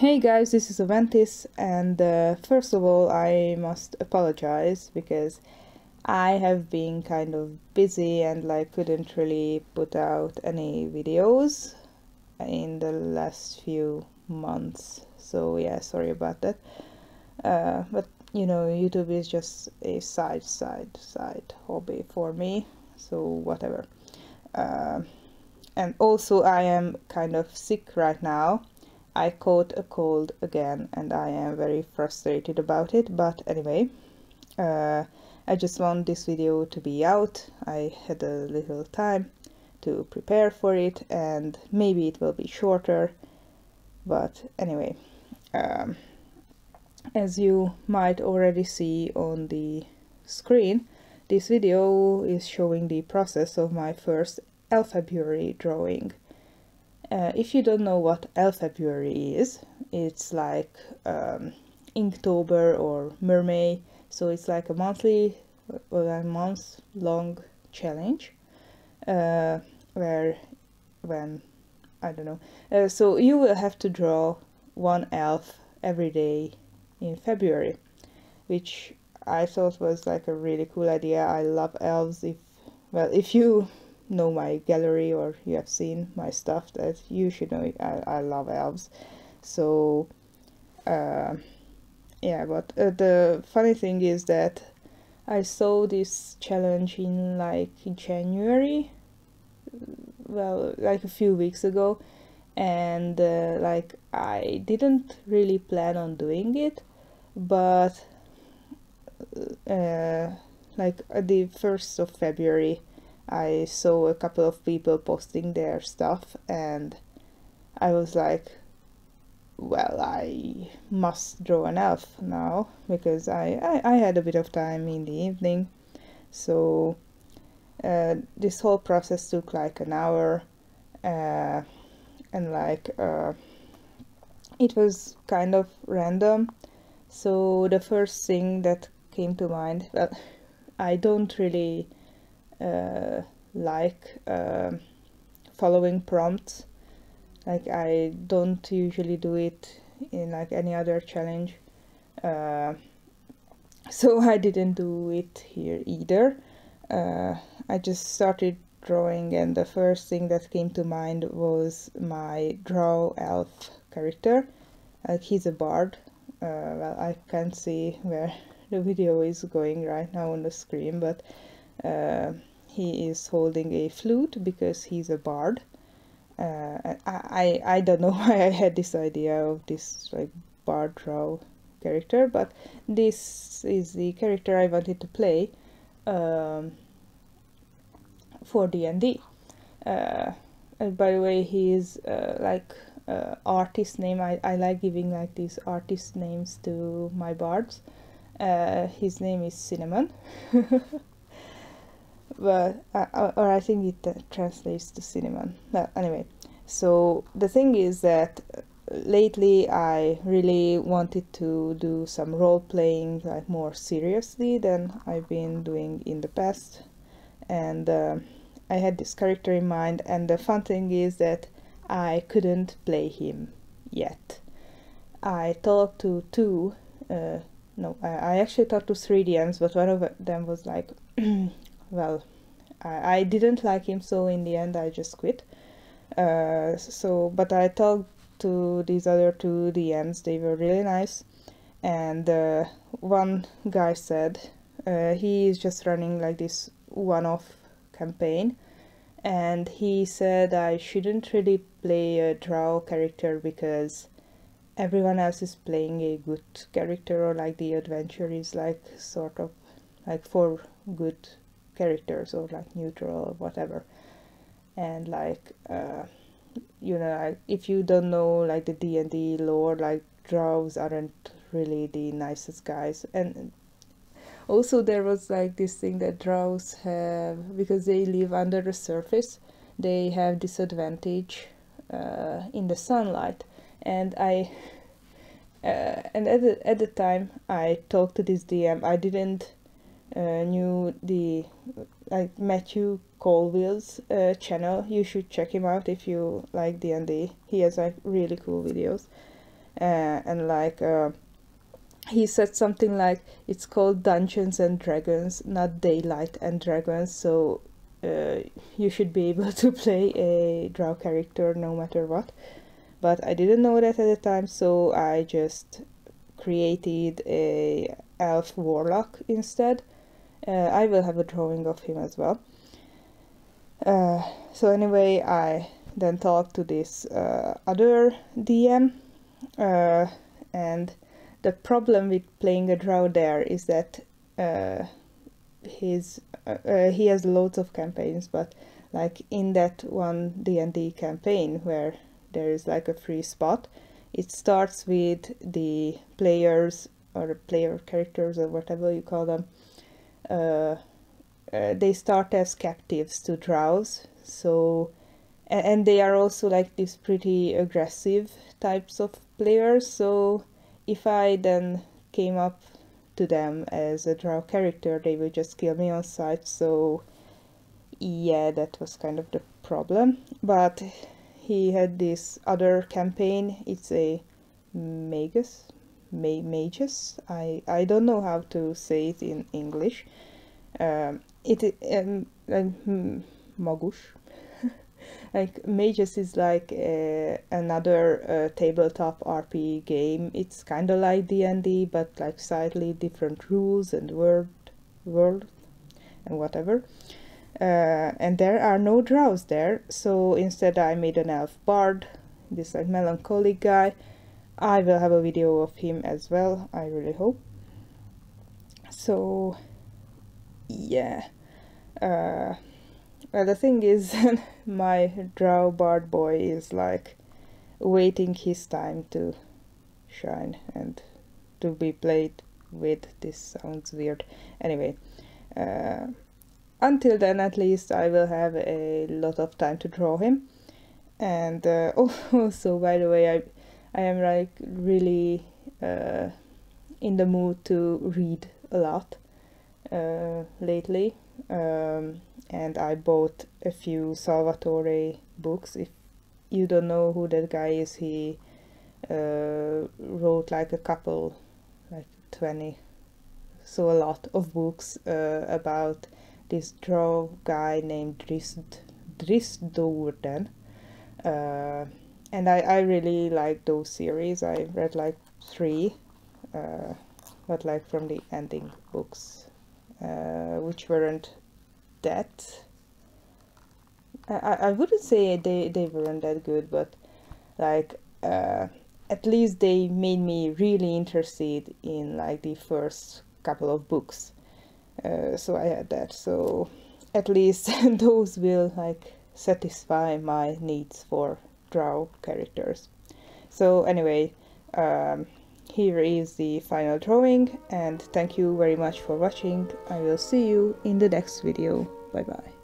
Hey guys, this is Aventis, and first of all I must apologize because I have been kind of busy and couldn't really put out any videos in the last few months, so yeah, sorry about that. But you know, YouTube is just a side hobby for me, so whatever. And also I am kind of sick right now. I caught a cold again and I am very frustrated about it, but anyway, I just want this video to be out. I had a little time to prepare for it and maybe it will be shorter, but anyway, as you might already see on the screen, this video is showing the process of my first Elfebruary drawing. If you don't know what Elfebruary is, it's like Inktober or Mermay, so it's like a month-long challenge where when I don't know. So you will have to draw one elf every day in February, which I thought was like a really cool idea. I love elves. If you know my gallery or you have seen my stuff, that you should know I love elves. So yeah, but the funny thing is that I saw this challenge in January, well, like a few weeks ago, and I didn't really plan on doing it, but at the 1st of February I saw a couple of people posting their stuff and I was like, well, I must draw an elf now, because I had a bit of time in the evening. So this whole process took like an hour, and it was kind of random. So the first thing that came to mind, well, I don't really following prompts. Like, I don't usually do it in like any other challenge, so I didn't do it here either. I just started drawing and the first thing that came to mind was my Drow elf character. Like, he's a bard. Well, I can't see where the video is going right now on the screen, but he is holding a flute because he's a bard. I don't know why I had this idea of this like bard Drow character, but this is the character I wanted to play for D&D. And by the way, he is artist name. I like giving like these artist names to my bards. His name is Cinnamon. But or I think it translates to cinnamon. Well, anyway, so the thing is that lately I really wanted to do some role playing like more seriously than I've been doing in the past, and I had this character in mind, and the fun thing is that I couldn't play him yet. I talked to two no, I actually talked to 3 DMs, but one of them was like well, I didn't like him, so in the end I just quit. But I talked to these other 2 DMs, they were really nice, and one guy said he is just running like this one-off campaign, and he said I shouldn't really play a Drow character because everyone else is playing a good character, or like the adventure is like sort of like for good characters or like neutral or whatever. And like you know, like, if you don't know like the D&D lore, like Drows aren't really the nicest guys. And also there was like this thing that Drows have, because they live under the surface, they have disadvantage in the sunlight. And at the time I talked to this DM, I didn't knew the like Matthew Colville's channel. You should check him out if you like D&D. He has like really cool videos. and like he said something like it's called Dungeons and Dragons, not Daylight and Dragons, so you should be able to play a Drow character no matter what. But I didn't know that at the time, so I just created a elf warlock instead. I will have a drawing of him as well. So anyway, I then talked to this other DM, and the problem with playing a Drow there is that he has loads of campaigns, but like in that one D&D campaign where there is like a free spot, it starts with the players or player characters or whatever you call them. They start as captives to Drows, so and they are also like these pretty aggressive types of players, so if I then came up to them as a Drow character, they would just kill me on sight, so yeah, that was kind of the problem. But he had this other campaign, it's a magus, I don't know how to say it in English. Magus. Like Magus is like another tabletop RP game. It's kind of like D&D, but like slightly different rules and world and whatever. And there are no Drows there, so instead I made an elf bard, this like melancholic guy. I will have a video of him as well, I really hope. So yeah, well, the thing is, my Drow bard boy is like waiting his time to shine and to be played with. This sounds weird. Anyway, until then at least I will have a lot of time to draw him. And also, by the way, I am like really in the mood to read a lot lately, and I bought a few Salvatore books. If you don't know who that guy is, he wrote like a couple, like 20, so a lot of books about this Drow guy named Drisdourden. And I really like those series. I read like 3, but like from the ending books, which weren't that, I wouldn't say they weren't that good, but like at least they made me really interested in like the first couple of books. So I had that, so at least those will like satisfy my needs for Drow characters. So anyway, here is the final drawing, and thank you very much for watching. I will see you in the next video. Bye bye.